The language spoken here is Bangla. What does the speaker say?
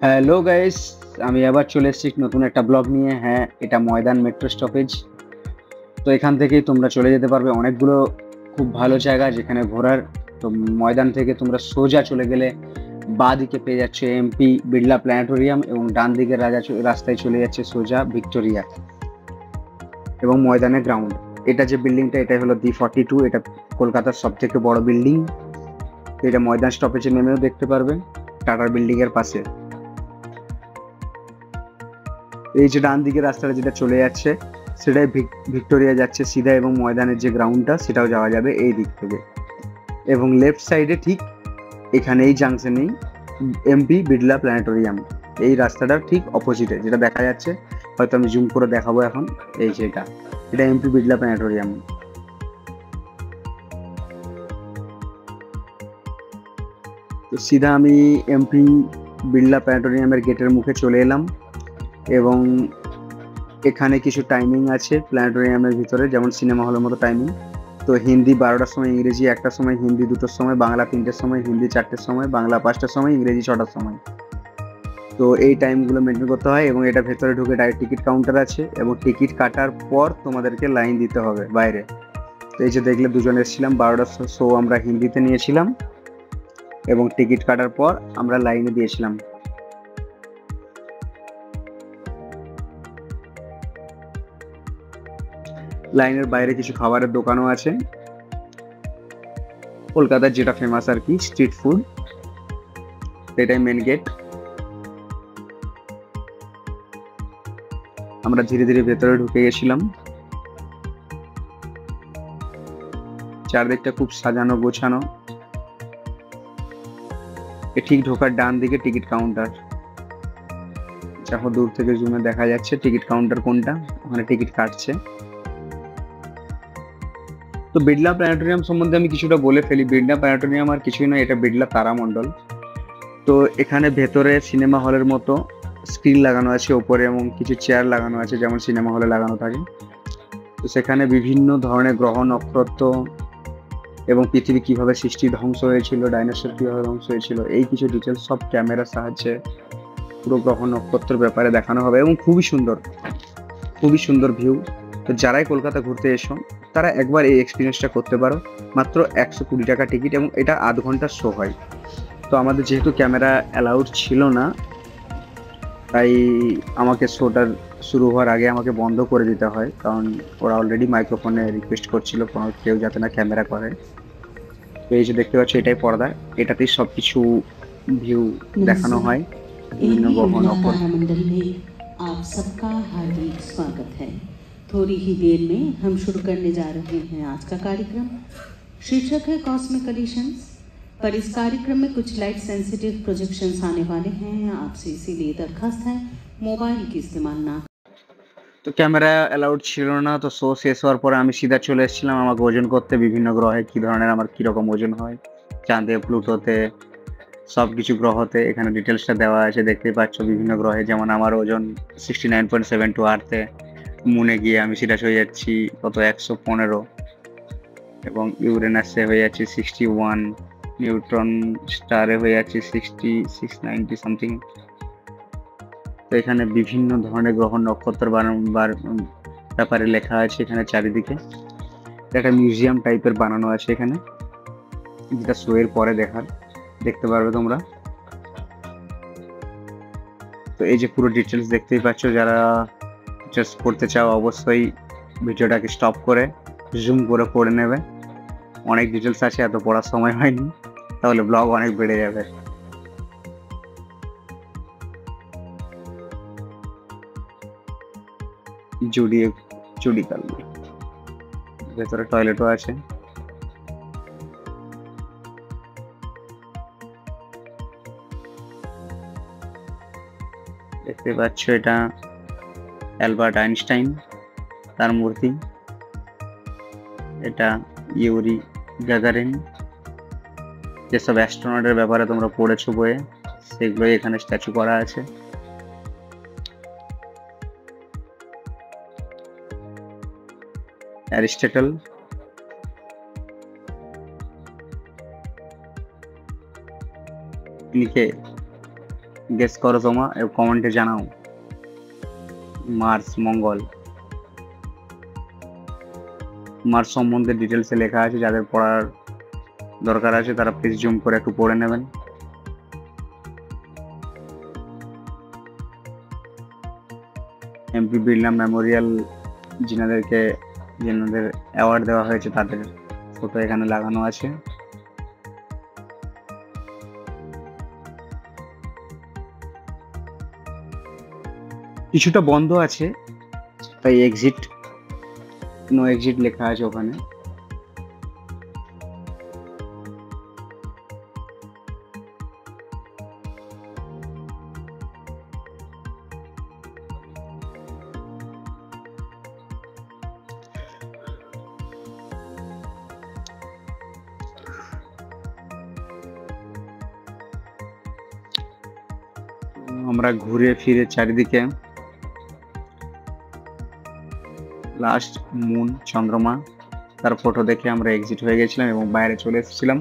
হ্যালো গাইস, আমি আবার চলে এসেছি নতুন একটা ব্লগ নিয়ে। হ্যাঁ, এটা ময়দান মেট্রো স্টপেজ। তো এখান থেকেই তোমরা চলে যেতে পারবে অনেকগুলো খুব ভালো জায়গা যেখানে ঘোরার। তো ময়দান থেকে তোমরা সোজা চলে গেলে বাঁ দিকে পেয়ে যাচ্ছে এমপি বিড়লা প্ল্যানেটোরিয়াম এবং ডান দিকের রাস্তায় চলে যাচ্ছে সোজা ভিক্টোরিয়া এবং ময়দানের গ্রাউন্ড। এটা যে বিল্ডিংটা, এটাই হলো D42। এটা কলকাতার সব থেকে বড় বিল্ডিং। এটা ময়দান স্টপেজে নেমেও দেখতে পারবে, টাটার বিল্ডিং এর পাশে। এই যে ডান দিকের রাস্তাটা যেটা চলে যাচ্ছে সেটাই ভিক্টোরিয়া যাচ্ছে সিধা, এবং ময়দানের যে গ্রাউন্ডটা সেটাও যাওয়া যাবে এই দিক থেকে। এবং লেফট সাইডে ঠিক এখানে এই জাংশনেই এমপি বিড়লা প্ল্যানেটোরিয়াম। এই রাস্তাটার ঠিক অপোজিটে যেটা দেখা যাচ্ছে, হয়তো আমি জুম করে দেখাবো এখন। এই যে এটা এমপি বিড়লা প্ল্যানেটোরিয়াম। তো সিধা আমি এমপি বিড়লা প্ল্যানেটোরিয়ামের গেটের মুখে চলে এলাম, এবং এখানে কিছু টাইমিং আছে প্ল্যানেটোরিয়ামের ভিতরে, যেমন সিনেমা হলের মতো টাইমিং। তো হিন্দি 12টার সময়, ইংরেজি 1টার সময়, হিন্দি 2টোর সময়, বাংলা 3টের সময়, হিন্দি 4টের সময়, বাংলা 5টার সময়, ইংরেজি 6টার সময়। তো এই টাইমগুলো মেনটেন করতে হয়। এবং এটা ভেতরে ঢুকে ডাইরেক্ট টিকিট কাউন্টার আছে, এবং টিকিট কাটার পর তোমাদেরকে লাইন দিতে হবে বাইরে। তো এই যে দেখলে দুজন এসেছিলাম, 12টার শো আমরা হিন্দিতে নিয়েছিলাম, এবং টিকিট কাটার পর আমরা লাইনে দিয়েছিলাম। লাইনের বাইরে কিছু খাবারের দোকানও আছে, কলকাতার যেটা ফেমাস আর কি, স্ট্রিট ফুড। এটাই মেন গেট। আমরা ধীরে ধীরে ভেতরে ঢুকে গেছিলাম। চারদিকটা খুব সাজানো গোছানো। ঠিক ঢোকার ডান দিকে টিকিট কাউন্টার, যখন দূর থেকে জুমে দেখা যাচ্ছে টিকিট কাউন্টার কোনটা, ওখানে টিকিট কাটছে। তো বিড়লা প্ল্যানেটোরিয়াম সম্বন্ধে আমি কিছুটা বলে ফেলি। বিড়লা প্ল্যানেটোরিয়াম আর কিছুই নয়, এটা বিড়লা তারামণ্ডল। তো এখানে ভেতরে সিনেমা হলের মতো স্ক্রিন লাগানো আছে ওপরে, এবং কিছু চেয়ার লাগানো আছে যেমন সিনেমা হলে লাগানো থাকে। তো সেখানে বিভিন্ন ধরনের গ্রহ নক্ষত্র এবং পৃথিবী কিভাবে সৃষ্টি, ধ্বংস হয়েছিল, ডাইনোসর কিভাবে ধ্বংস হয়েছিল, এই কিছু ডিটেলস সব ক্যামেরার সাহায্যে পুরো গ্রহ নক্ষত্রের ব্যাপারে দেখানো হবে, এবং খুবই সুন্দর ভিউ। তো যারাই কলকাতা ঘুরতে এসো তারা একবার এই এক্সপিরিয়েন্সটা করতে পারো। মাত্র 120 টাকা টিকিট, এবং এটা আধ ঘন্টার শো হয়। তো আমাদের যেহেতু ক্যামেরা অ্যালাউড ছিল না, তাই আমাকে শোটার শুরু হওয়ার আগে আমাকে বন্ধ করে দিতে হয়, কারণ ওরা অলরেডি মাইক্রোফোনে রিকোয়েস্ট করছিল কোনো কেউ যাতে না ক্যামেরা করে। তো এই যে দেখতে পাচ্ছ, এটাই পর্দা, এটাতেই সবকিছু ভিউ দেখানো হয়, বিভিন্ন গ্রহ নক্ষত্র। तारामंडल में आप सबका हार्दिक स्वागत है। थोड़ी ही देर में हम शुरू करने जा रहे हैं आज का कार्यक्रम। शीर्षक है कॉस्मिक कलीशंस। पर इस कार्यक्रम में कुछ लाइट सेंसिटिव प्रोजेक्शंस आने वाले हैं, आपसे इसीलिए दरखास्त है मोबाइल की इस्तेमाल ना। তো ক্যামেরা অ্যালাউড ছিল না। তো শো শেষ হওয়ার পরে আমি সিধা চলে এসেছিলাম আমাকে ওজন করতে, বিভিন্ন গ্রহে কি ধরনের আমার কিরকম ওজন হয়, চাঁদে, প্লুটোতে, সব কিছু গ্রহতে এখানে ডিটেলসটা দেওয়া আছে, দেখতেই পাচ্ছ। বিভিন্ন গ্রহে যেমন আমার ওজন 69.72, আর্থে, মুনে গিয়ে আমি সিধা হয়ে যাচ্ছি কত 115, এবং ইউরেনাসে হয়ে যাচ্ছি 61, নিউট্রন স্টারে হয়ে যাচ্ছি 6690 সামথিং। তো এখানে বিভিন্ন ধরনের গ্রহ নক্ষত্র ব্যাপারে লেখা আছে এখানে চারিদিকে। একটা মিউজিয়াম টাইপের বানানো আছে এখানে, যেটা শো এর পরে দেখতে পারবে তোমরা। তো এই যে পুরো ডিটেলস দেখতেই পাচ্ছ, যারা জাস্ট পড়তে চাও অবশ্যই ভিডিওটাকে স্টপ করে জুম করে পড়ে নেবে। অনেক ডিটেলস আছে, এত পড়ার সময় হয়নি, তাহলে ব্লগ অনেক বেড়ে যাবে। জুডিকাল ভেতরে টয়লেটও আছে। দেখতে পাচ্ছ, এটা অ্যালবার্ট আইনস্টাইন, তার মূর্তি। এটা ইউরি গ্যাগারিন, যেসব অ্যাস্ট্রোনটের ব্যাপারে তোমরা পড়েছো বইয়ে, সেগুলোই এখানে স্ট্যাচু করা আছে। অ্যারিস্টটল, লিখে গেস করো তোমরা, কমেন্টে জানাও। মার্স, মঙ্গল। মার্স সম্বন্ধে ডিটেলসে লেখা আছে, যাদের পড়ার দরকার আছে তারা প্লিজ জুম করে একটু পড়ে নেবেন। এমপি বিড়লা মেমোরিয়াল যিনাদের অ্যাওয়ার্ড দেওয়া হয়েছে তাদের ফটো এখানে লাগানো আছে। কিছুটা বন্ধ আছে, তাই নো এক্সিট লেখা আছে ওখানে। আমরা ঘুরে ফিরে চারিদিকে লাস্ট মুন, চন্দ্রমা তার ফটো দেখে আমরা এক্সিট হয়ে গেছিলাম এবং বাইরে চলে এসেছিলাম।